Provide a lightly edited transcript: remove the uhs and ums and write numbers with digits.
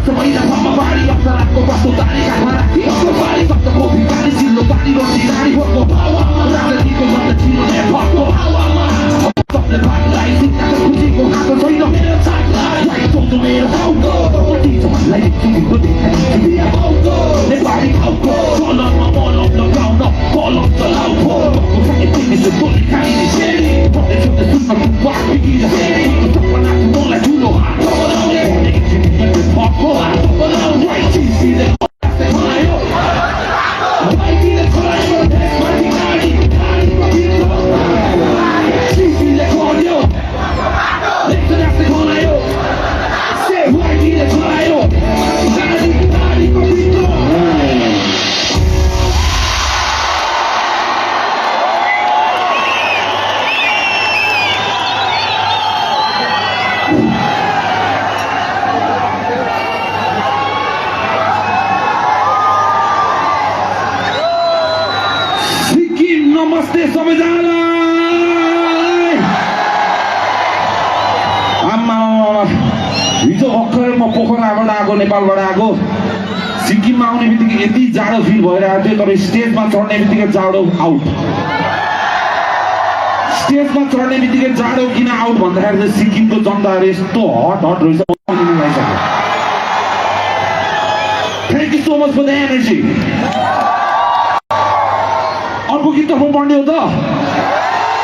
सबैलाई भम्म पारी अप्सराको कस्तो तारी काखमा राखी अग्लो पारी सप्त कोफी पानी चिल्लो पानी रोटी रानी होको राजनीतिको भन्दा चिनो नेपथ्यको सबले भागलाई सिक्काको खुसीको खाएको छैन मेरो छाकलाई चौधो मेरो गाउँको टिचरलाई तिमीको देखाइ नेपाली गाउँको कलममा मलम लगाउन कलम चलाउको तिमीले बोली खाइने सेरी भन्दैछु त सुन्न कुवाक बिगिर सपनाको मलाई ठुलो हात बनाउने फको हात बनाउने चिसीले नमस्ते सबैजनालाई आमा हिजो भर्खर म पोखराबाट आएको नेपालबाट आएको सिक्किममा आउने बित्तिकै यति जाडो फिल भइरहेको थियो तर स्टेजमा चढ्ने बित्तिकै जाडो आउट स्टेजमा चढ्ने बित्तिकै जाडो किन आउट भन्दाखेरि चाहिँ सिक्किमको जनताहरू यस्तो हट रहेछ thank you so much for the energy अर्को गीत त म पढ्ने हो त